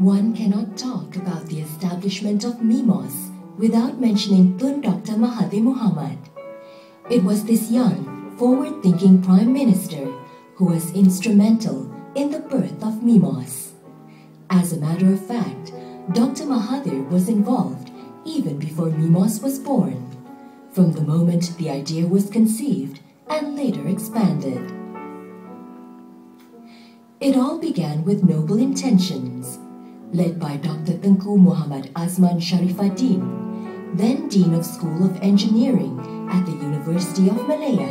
One cannot talk about the establishment of MIMOS without mentioning Tun Dr. Mahathir Mohamad. It was this young, forward-thinking Prime Minister who was instrumental in the birth of MIMOS. As a matter of fact, Dr. Mahathir was involved even before MIMOS was born, from the moment the idea was conceived and later expanded. It all began with noble intentions. Led by Dr. Tengku Muhammad Azman Sharifuddin, then Dean of School of Engineering at the University of Malaya,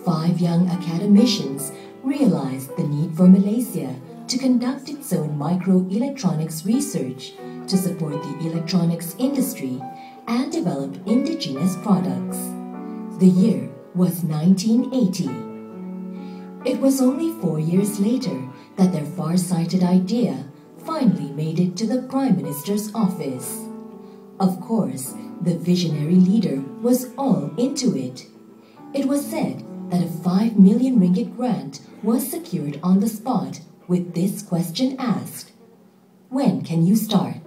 5 young academicians realized the need for Malaysia to conduct its own microelectronics research to support the electronics industry and develop indigenous products. The year was 1980. It was only 4 years later that their far-sighted idea finally made it to the Prime Minister's office. Of course, the visionary leader was all into it. It was said that a 5 million ringgit grant was secured on the spot with this question asked: when can you start?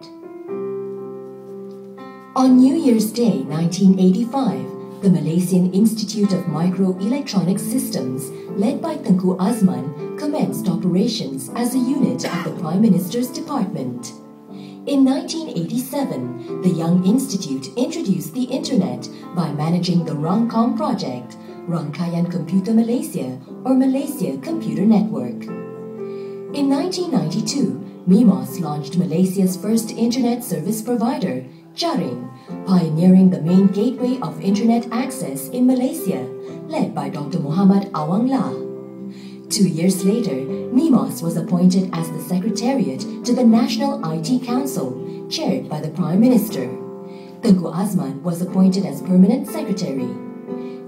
On New Year's Day 1985, the Malaysian Institute of Microelectronic Systems, led by Tengku Azman, commenced operations as a unit of the Prime Minister's department. In 1987, the young institute introduced the Internet by managing the RANCOM project, Rangkaian Komputer Malaysia or Malaysia Computer Network. In 1992, MIMOS launched Malaysia's first Internet service provider, Jaring, pioneering the main gateway of Internet access in Malaysia, led by Dr. Muhammad Awang Lah. 2 years later, MIMOS was appointed as the Secretariat to the National IT Council, chaired by the Prime Minister. Tengku Azman was appointed as Permanent Secretary.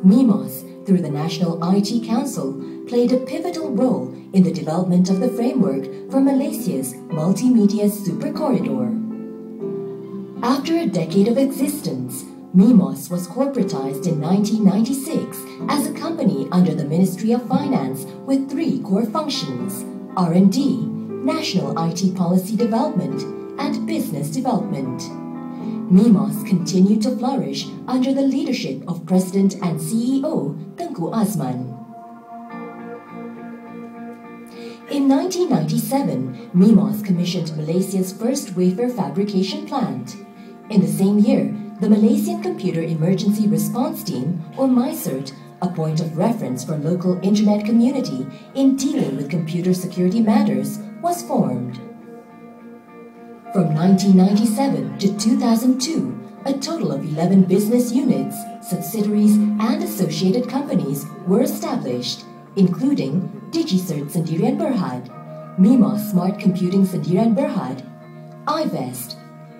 MIMOS, through the National IT Council, played a pivotal role in the development of the framework for Malaysia's multimedia super corridor. After a decade of existence, MIMOS was corporatized in 1996 as a company under the Ministry of Finance with 3 core functions: R&D, National IT Policy Development, and Business Development. MIMOS continued to flourish under the leadership of President and CEO Tengku Azman. In 1997, MIMOS commissioned Malaysia's first wafer fabrication plant. In the same year, the Malaysian Computer Emergency Response Team, or MICERT, a point of reference for local internet community in dealing with computer security matters, was formed. From 1997 to 2002, a total of 11 business units, subsidiaries, and associated companies were established, including DigiCert Sendirian Berhad, MIMOS Smart Computing Sendirian Berhad, iVest,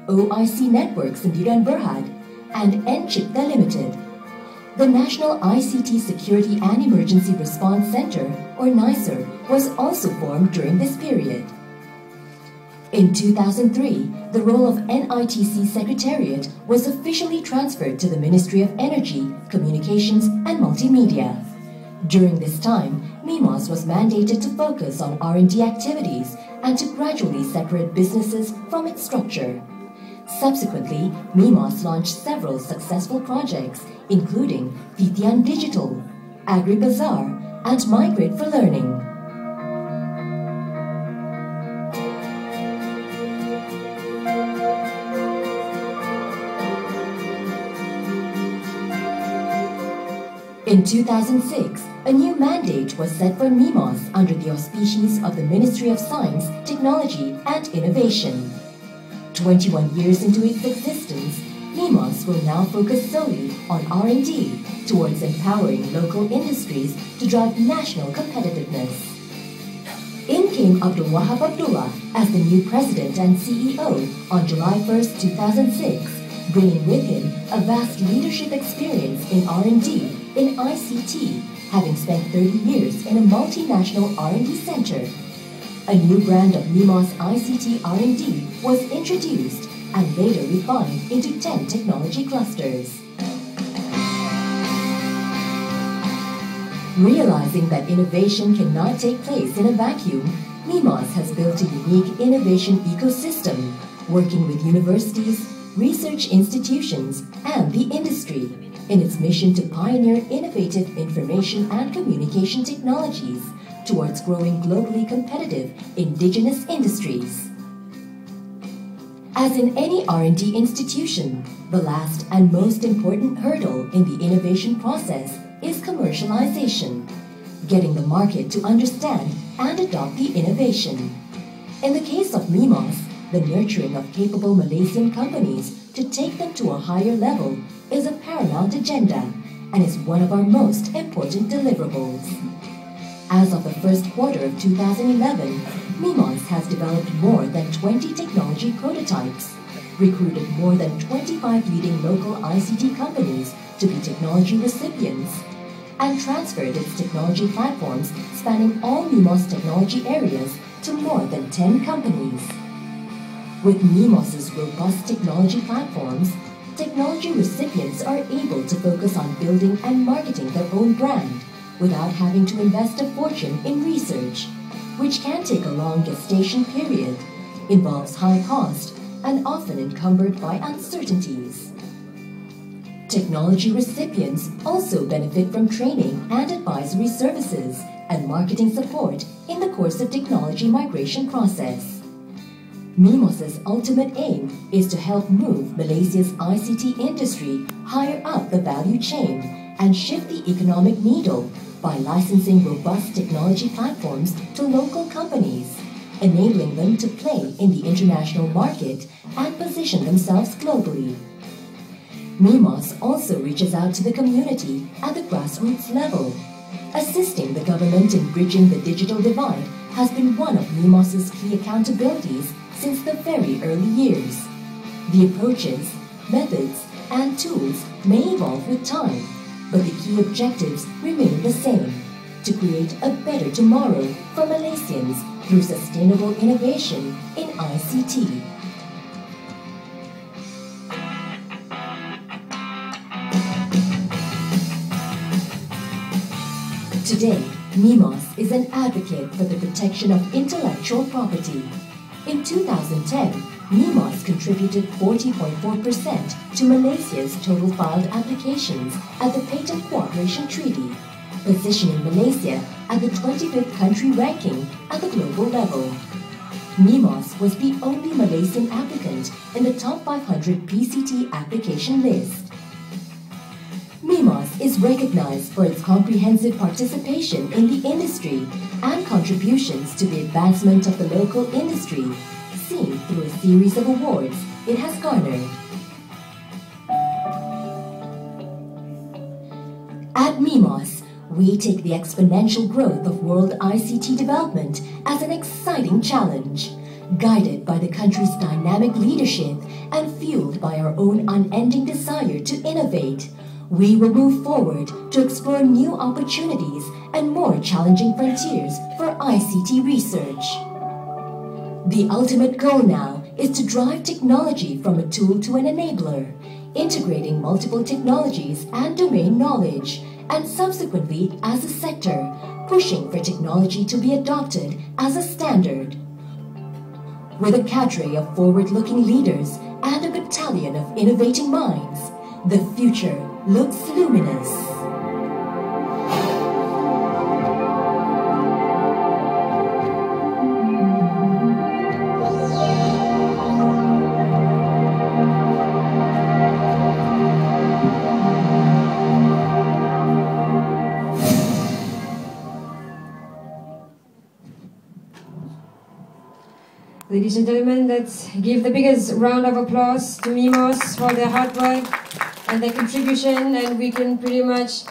OIC Network Sendirian Berhad, and Encipta Limited. The National ICT Security and Emergency Response Center, or NICER, was also formed during this period. In 2003, the role of NITC Secretariat was officially transferred to the Ministry of Energy, Communications and Multimedia. During this time, MIMOS was mandated to focus on R&D activities and to gradually separate businesses from its structure. Subsequently, MIMOS launched several successful projects, including Titian Digital, AgriBazaar, and Migrate for Learning. In 2006, a new mandate was set for MIMOS under the auspices of the Ministry of Science, Technology and Innovation. 21 years into its existence, MIMOS will now focus solely on R&D towards empowering local industries to drive national competitiveness. In came Abdul Wahab Abdullah as the new President and CEO on July 1st, 2006, bringing with him a vast leadership experience in R&D in ICT, having spent 30 years in a multinational R&D center. A new brand of MIMOS ICT R&D was introduced and later refined into 10 technology clusters. Realizing that innovation cannot take place in a vacuum, MIMOS has built a unique innovation ecosystem, working with universities, research institutions, and the industry in its mission to pioneer innovative information and communication technologies towards growing globally competitive indigenous industries. As in any R&D institution, the last and most important hurdle in the innovation process is commercialization, getting the market to understand and adopt the innovation. In the case of MIMOS, the nurturing of capable Malaysian companies to take them to a higher level is a paramount agenda and is one of our most important deliverables. As of the first quarter of 2011, MIMOS has developed more than 20 technology prototypes, recruited more than 25 leading local ICT companies to be technology recipients, and transferred its technology platforms spanning all MIMOS technology areas to more than 10 companies. With MIMOS's robust technology platforms, technology recipients are able to focus on building and marketing their own brand without having to invest a fortune in research, which can take a long gestation period, involves high cost, and often encumbered by uncertainties. Technology recipients also benefit from training and advisory services and marketing support in the course of technology migration process. MIMOS's ultimate aim is to help move Malaysia's ICT industry higher up the value chain and shift the economic needle by licensing robust technology platforms to local companies, enabling them to play in the international market and position themselves globally. MIMOS also reaches out to the community at the grassroots level. Assisting the government in bridging the digital divide has been one of MIMOS's key accountabilities since the very early years. The approaches, methods, and tools may evolve with time, but the key objectives remain the same: to create a better tomorrow for Malaysians through sustainable innovation in ICT. Today, MIMOS is an advocate for the protection of intellectual property. In 2010, MIMOS contributed 40.4% to Malaysia's total filed applications at the Patent Cooperation Treaty, positioning Malaysia at the 25th country ranking at the global level. MIMOS was the only Malaysian applicant in the top 500 PCT application list. MIMOS is recognized for its comprehensive participation in the industry and contributions to the advancement of the local industry, seen through a series of awards it has garnered. At MIMOS, we take the exponential growth of world ICT development as an exciting challenge, guided by the country's dynamic leadership and fueled by our own unending desire to innovate. We will move forward to explore new opportunities and more challenging frontiers for ICT research. The ultimate goal now is to drive technology from a tool to an enabler, integrating multiple technologies and domain knowledge, and subsequently as a sector, pushing for technology to be adopted as a standard. With a cadre of forward-looking leaders and a battalion of innovating minds, the future looks luminous. Ladies and gentlemen, let's give the biggest round of applause to MIMOS for their hard work and their contribution, and we can pretty much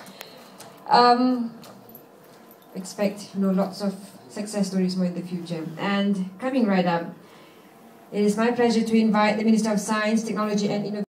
expect lots of success stories more in the future. And coming right up, it is my pleasure to invite the Minister of Science, Technology and Innovation